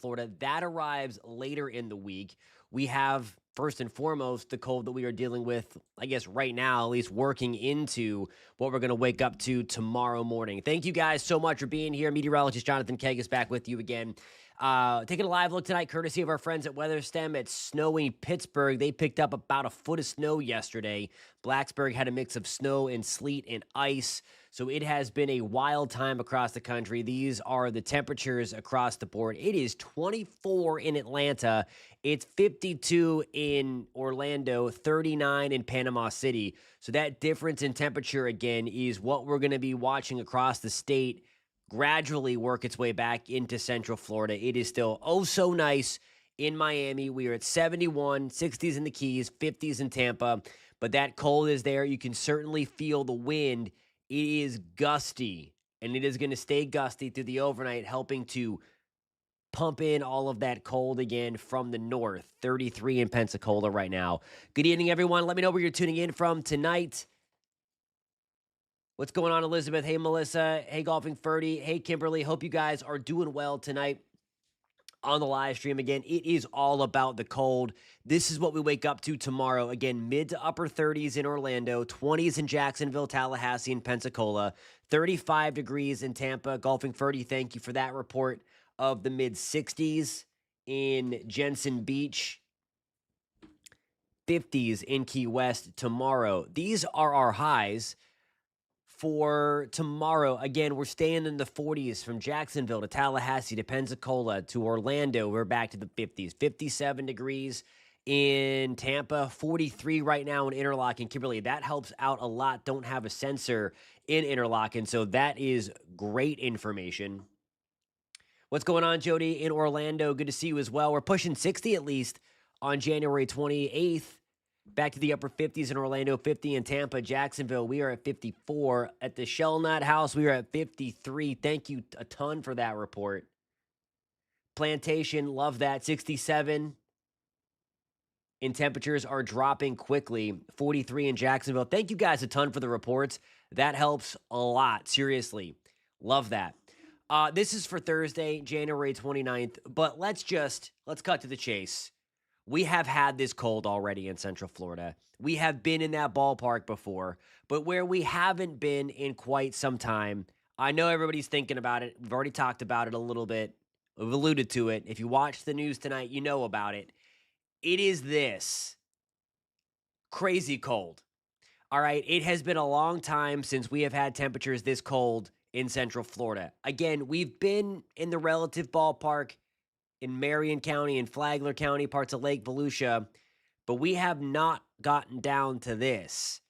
Florida. That arrives later in the week. We have, first and foremost, the cold that we are dealing with, I guess, right now, at least working into what we're going to wake up to tomorrow morning. Thank you guys so much for being here. Meteorologist Jonathan Kegges back with you again. Taking a live look tonight, courtesy of our friends at WeatherStem. It's snowy Pittsburgh. They picked up about a foot of snow yesterday. Blacksburg had a mix of snow and sleet and ice. So it has been a wild time across the country. These are the temperatures across the board. It is 24 in Atlanta. It's 52 in Orlando, 39 in Panama City. So that difference in temperature, again, is what we're going to be watching across the state gradually work its way back into Central Florida. It is still oh so nice in Miami. We are at 71, 60s in the Keys, 50s in Tampa. But that cold is there. You can certainly feel the wind. It is gusty, and it is going to stay gusty through the overnight, helping to pump in all of that cold again from the north. 33 in Pensacola right now. Good evening, everyone. Let me know where you're tuning in from tonight. What's going on, Elizabeth? Hey, Melissa. Hey, Golfing Ferdy. Hey, Kimberly. Hope you guys are doing well tonight on the live stream. Again, it is all about the cold. This is what we wake up to tomorrow. Again, mid to upper 30s in Orlando, 20s in Jacksonville, Tallahassee, and Pensacola, 35 degrees in Tampa. Golfing Ferdy, thank you for that report of the mid 60s in Jensen Beach, 50s in Key West tomorrow. These are our highs for tomorrow. Again, we're staying in the 40s from Jacksonville to Tallahassee to Pensacola to Orlando. We're back to the 50s. 57 degrees in Tampa, 43 right now in Interlochen. Kimberly, that helps out a lot. Don't have a sensor in Interlochen, so that is great information. What's going on, Jody, in Orlando? Good to see you as well. We're pushing 60 at least on January 28th. Back to the upper 50s in Orlando, 50 in Tampa. Jacksonville, we are at 54. At the Shellnut House, we are at 53. Thank you a ton for that report. Plantation, love that. 67 in temperatures are dropping quickly. 43 in Jacksonville. Thank you guys a ton for the reports. That helps a lot. Seriously. Love that. This is for Thursday, January 29th. But let's cut to the chase. We have had this cold already in Central Florida. We have been in that ballpark before, but where we haven't been in quite some time, I know everybody's thinking about it. We've already talked about it a little bit. We've alluded to it. If you watch the news tonight, you know about it. It is this crazy cold. All right, it has been a long time since we have had temperatures this cold in Central Florida. Again, we've been in the relative ballpark in Marion County and Flagler County, parts of Lake Volusia, but we have not gotten down to this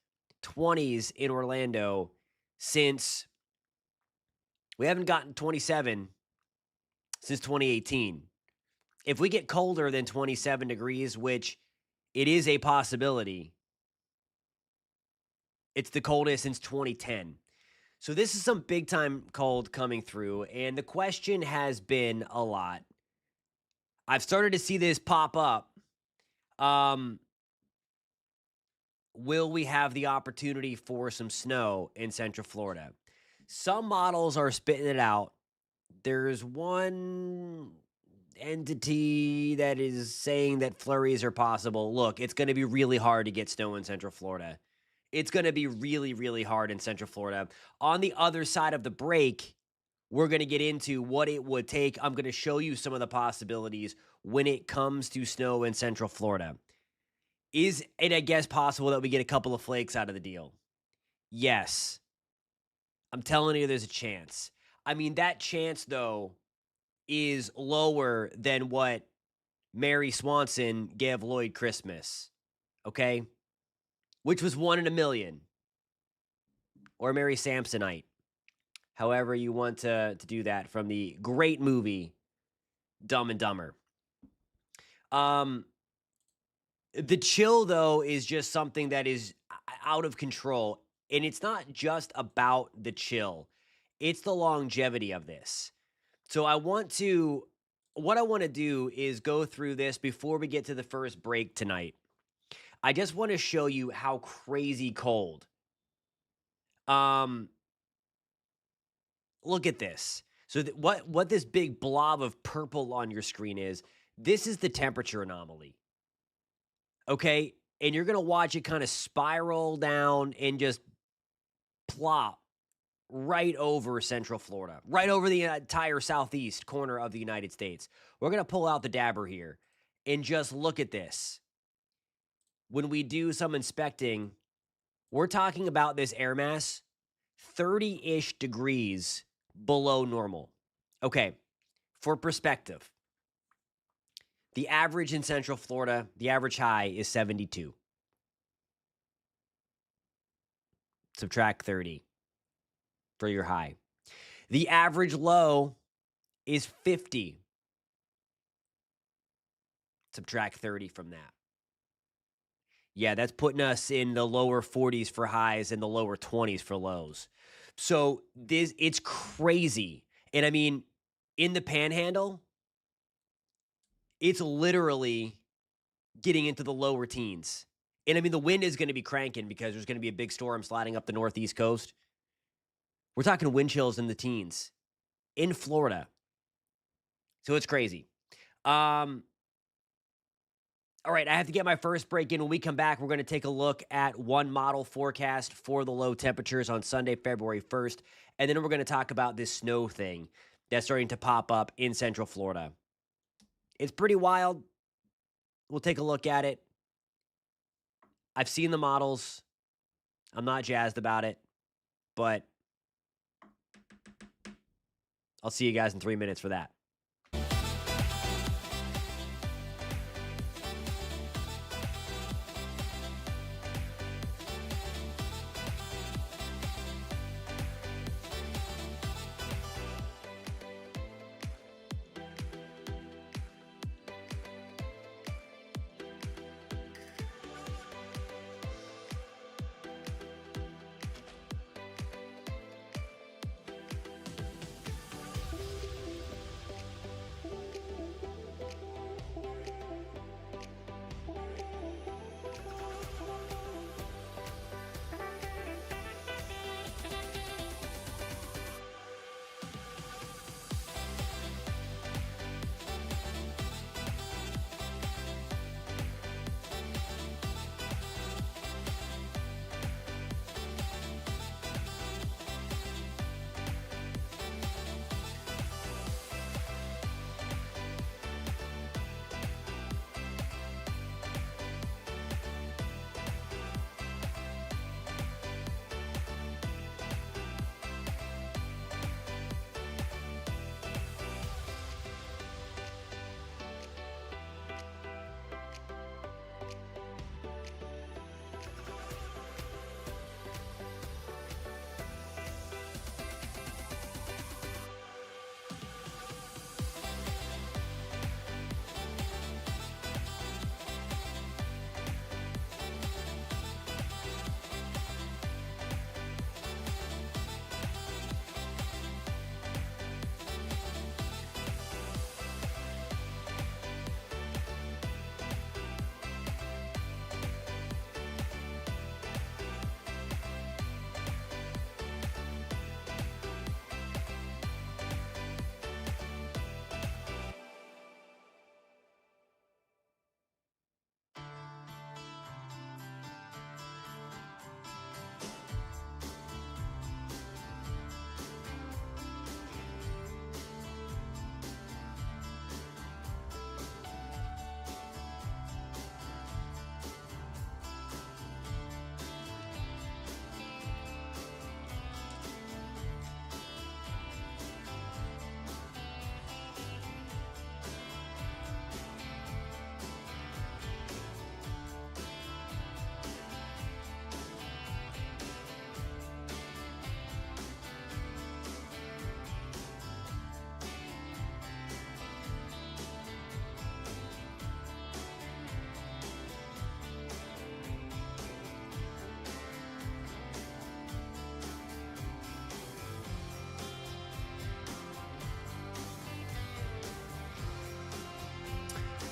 20s in Orlando since we haven't gotten 27 since 2018. If we get colder than 27 degrees, which it is a possibility, it's the coldest since 2010. So this is some big time cold coming through, and the question has been a lot. I've started to see this pop up. Will we have the opportunity for some snow in Central Florida? Some models are spitting it out. There's one entity that is saying that flurries are possible. Look, it's going to be really hard to get snow in Central Florida. It's going to be really, really hard in Central Florida. On the other side of the break, we're going to get into what it would take. I'm going to show you some of the possibilities when it comes to snow in Central Florida. Is it, I guess, possible that we get a couple of flakes out of the deal? Yes. I'm telling you, there's a chance. I mean, that chance, though, is lower than what Mary Swanson gave Lloyd Christmas, okay? Which was 1 in a million. Or Mary Samsonite. However you want to do that, from the great movie Dumb and Dumber. The chill, though, is just something that is out of control. And it's not just about the chill. It's the longevity of this. So what I want to do is go through this before we get to the first break tonight. I just want to show you how crazy cold. Look at this. So what this big blob of purple on your screen is, this is the temperature anomaly. Okay? And you're going to watch it kind of spiral down and just plop right over Central Florida, right over the entire southeast corner of the United States. We're going to pull out the dabber here and just look at this. When we do some inspecting, we're talking about this air mass 30-ish degrees below normal. Okay, for perspective, the average in Central Florida, the average high is 72. Subtract 30 for your high. The average low is 50. Subtract 30 from that. Yeah, that's putting us in the lower 40s for highs and the lower 20s for lows. So it's crazy. And I mean, in the panhandle, it's literally getting into the lower teens. And I mean, the wind is going to be cranking because there's going to be a big storm sliding up the northeast coast. We're talking wind chills in the teens in Florida. So it's crazy. All right, I have to get my first break in. When we come back, we're going to take a look at one model forecast for the low temperatures on Sunday, February 1st. And then we're going to talk about this snow thing that's starting to pop up in Central Florida. It's pretty wild. We'll take a look at it. I've seen the models. I'm not jazzed about it, but I'll see you guys in 3 minutes for that.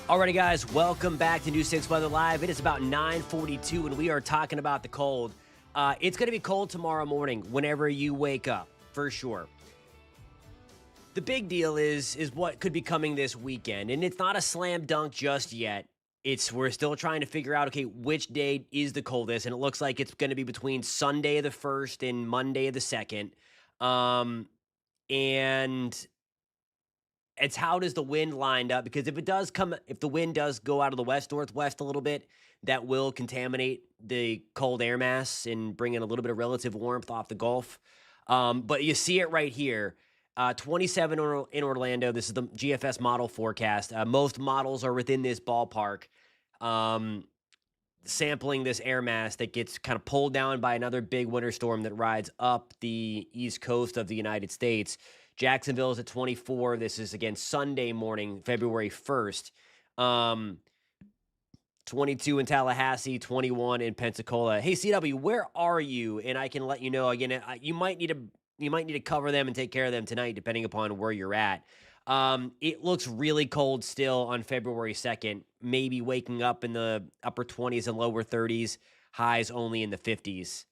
Alrighty, guys, welcome back to News 6 Weather Live. It is about 9:42, and we are talking about the cold. It's going to be cold tomorrow morning whenever you wake up, for sure. The big deal is what could be coming this weekend, and it's not a slam dunk just yet. We're still trying to figure out, okay, which day is the coldest, and it looks like it's going to be between Sunday the 1st and Monday the 2nd. And it's how does the wind lined up, because if the wind does go out of the west northwest a little bit, that will contaminate the cold air mass and bring in a little bit of relative warmth off the Gulf. But you see it right here. 27 in Orlando. This is the GFS model forecast. Most models are within this ballpark, sampling this air mass that gets kind of pulled down by another big winter storm that rides up the east coast of the United States. Jacksonville is at 24. This is, again, Sunday morning, February 1st. 22 in Tallahassee, 21 in Pensacola. Hey, CW, where are you? And I can let you know. Again, you might need to cover them and take care of them tonight, depending upon where you're at. It looks really cold still on February 2nd, maybe waking up in the upper 20s and lower 30s, highs only in the 50s.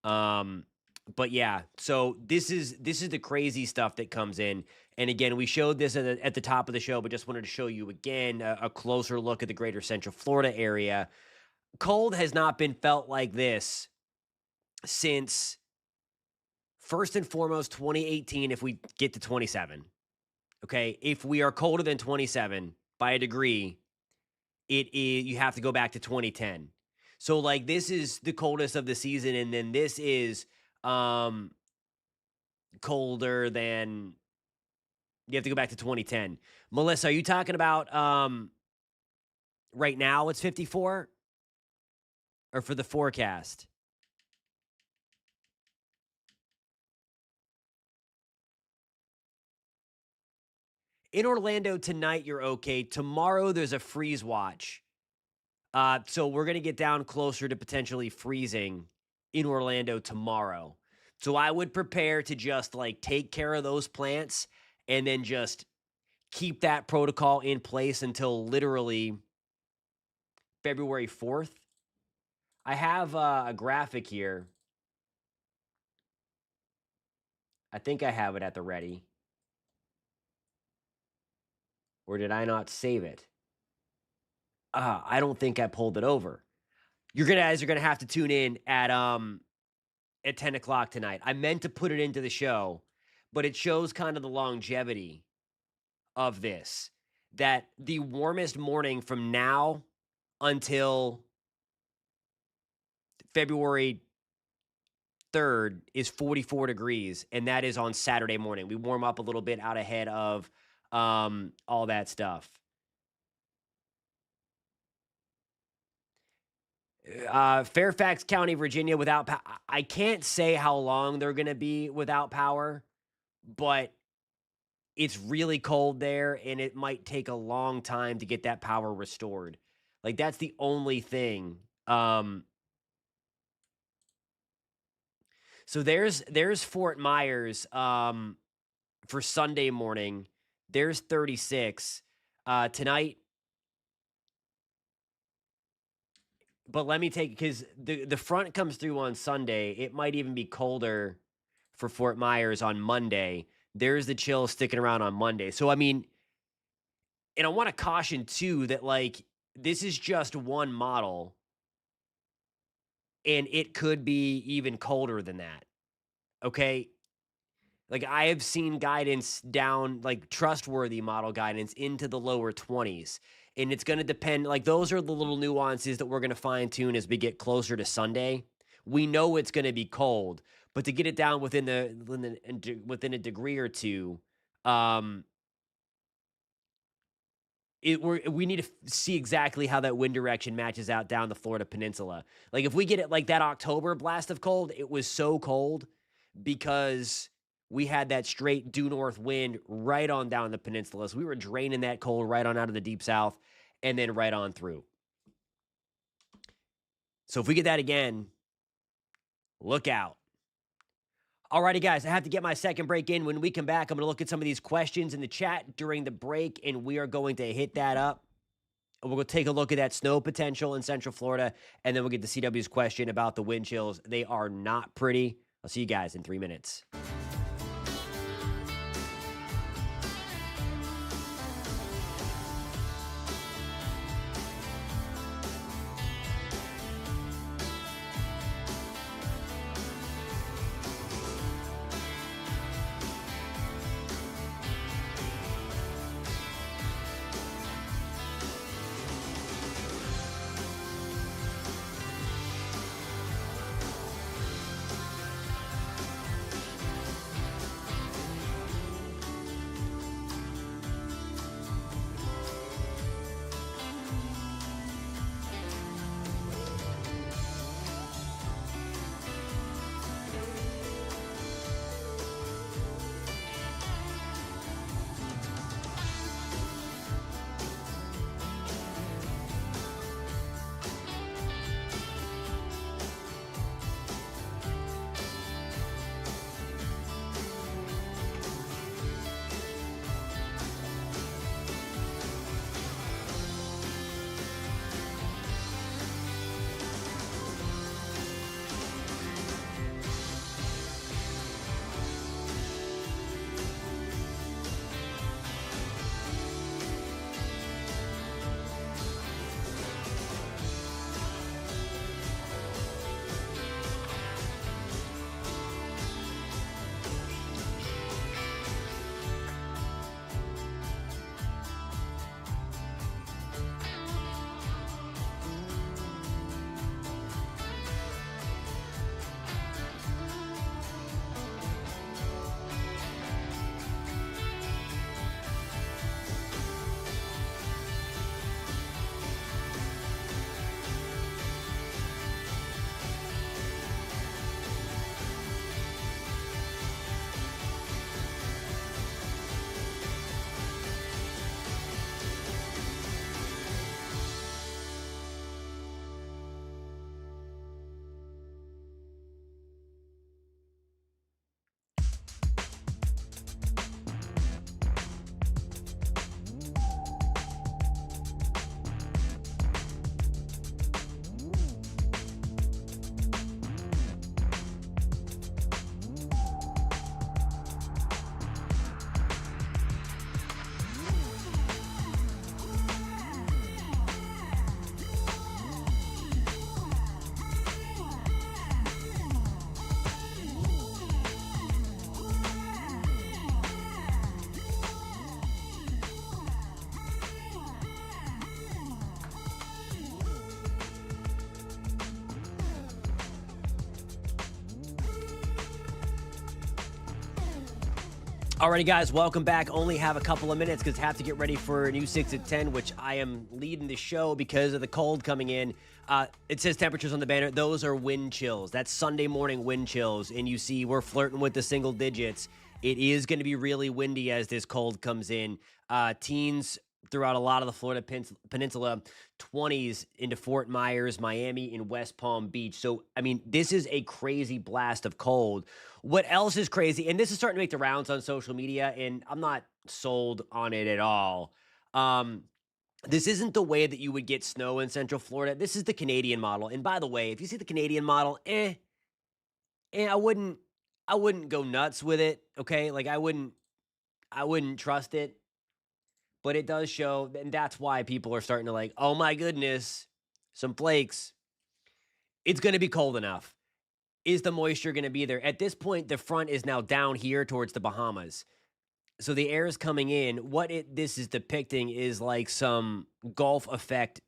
But yeah, so this is the crazy stuff that comes in. And again, we showed this at the top of the show, but just wanted to show you again a closer look at the greater Central Florida area. Cold has not been felt like this since, first and foremost, 2018, if we get to 27. Okay, if we are colder than 27 by a degree, you have to go back to 2010. So, like, this is the coldest of the season, and then this is colder than, you have to go back to 2010. Melissa, are you talking about right now it's 54? Or for the forecast? In Orlando tonight, you're okay. Tomorrow, there's a freeze watch. So we're going to get down closer to potentially freezing in Orlando tomorrow. So I would prepare to just, like, take care of those plants and then just keep that protocol in place until literally February 4th. I have a graphic here. I think I have it at the ready. Or did I not save it? I don't think I pulled it over. You guys are gonna have to tune in at 10 o'clock tonight. I meant to put it into the show, but it shows kind of the longevity of this. That the warmest morning from now until February 3rd is 44 degrees, and that is on Saturday morning. We warm up a little bit out ahead of all that stuff. Fairfax County, Virginia, without power. I can't say how long they're going to be without power, but it's really cold there, and it might take a long time to get that power restored. Like, that's the only thing. So there's Fort Myers for Sunday morning. There's 36 tonight. But let me take, because the front comes through on Sunday. It might even be colder for Fort Myers on Monday. There's the chill sticking around on Monday. So, I mean, and I want to caution, too, that, like, this is just one model, and it could be even colder than that, okay? Like, I have seen guidance down, like, trustworthy model guidance into the lower 20s. And it's going to depend, like, those are the little nuances that we're going to fine tune as we get closer to Sunday. We know it's going to be cold, but to get it down within a degree or two, we need to see exactly how that wind direction matches out down the Florida Peninsula. Like, if we get it like that October blast of cold, it was so cold because we had that straight due north wind right on down the peninsula. So we were draining that cold right on out of the deep south and then right on through. So if we get that again, look out. Alrighty, guys, I have to get my second break in. When we come back, I'm going to look at some of these questions in the chat during the break, and we are going to hit that up. We're going to take a look at that snow potential in Central Florida, and then we'll get to CW's question about the wind chills. They are not pretty. I'll see you guys in 3 minutes. Alrighty, guys, welcome back. Only have a couple of minutes because have to get ready for a new 6 at 10, which I am leading the show because of the cold coming in. It says temperatures on the banner. Those are wind chills. That's Sunday morning wind chills, and you see we're flirting with the single digits. It is going to be really windy as this cold comes in. Teens throughout a lot of the Florida Peninsula, 20s into Fort Myers, Miami, and West Palm Beach. So, I mean, this is a crazy blast of cold. What else is crazy, and this is starting to make the rounds on social media, and I'm not sold on it at all. This isn't the way that you would get snow in Central Florida. This is the Canadian model. And by the way, if you see the Canadian model, I wouldn't go nuts with it. Okay, like I wouldn't trust it. But it does show, and that's why people are starting to like, oh my goodness, some flakes. It's going to be cold enough. Is the moisture going to be there? At this point, the front is now down here towards the Bahamas. So the air is coming in. This is depicting is like some Gulf effect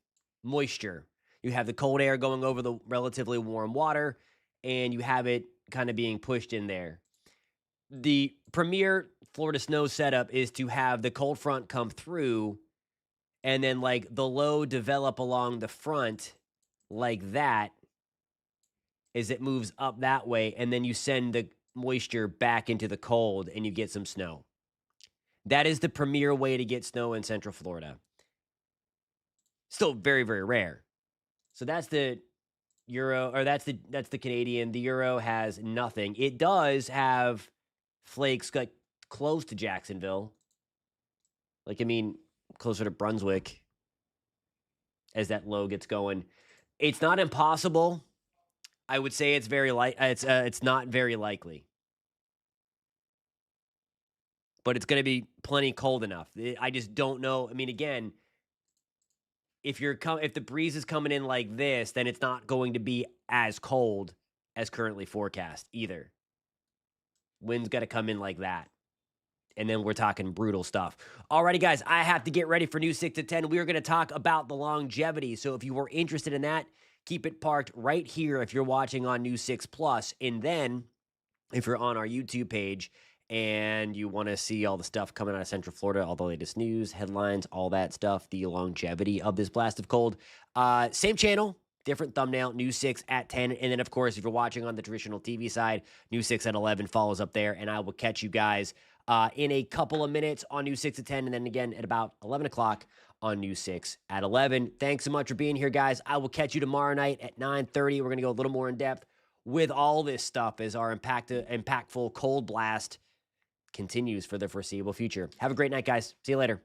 moisture. You have the cold air going over the relatively warm water, and you have it kind of being pushed in there. The premier Florida snow setup is to have the cold front come through and then like the low develop along the front like that as it moves up that way, and then you send the moisture back into the cold and you get some snow. That is the premier way to get snow in Central Florida. Still very, very rare. So that's the Euro, or that's the Canadian. The Euro has nothing. It does have flakes like close to Jacksonville. Like, I mean, closer to Brunswick as that low gets going. It's not impossible. I would say it's it's not very likely. But it's going to be plenty cold enough. I just don't know. I mean, again, if the breeze is coming in like this, then it's not going to be as cold as currently forecast either. Wind's got to come in like that. And then we're talking brutal stuff. Alrighty, guys, I have to get ready for new 6 to 10. We are going to talk about the longevity. So if you were interested in that, keep it parked right here if you're watching on New 6 Plus. And then if you're on our YouTube page and you want to see all the stuff coming out of Central Florida, all the latest news, headlines, all that stuff, the longevity of this blast of cold, same channel, different thumbnail, New 6 at 10. And then, of course, if you're watching on the traditional TV side, New 6 at 11 follows up there. And I will catch you guys in a couple of minutes on New 6 at 10. And then again at about 11 o'clock on New 6 at 11. Thanks so much for being here, guys. I will catch you tomorrow night at 9:30. We're going to go a little more in depth with all this stuff as our impactful cold blast continues for the foreseeable future. Have a great night, guys. See you later.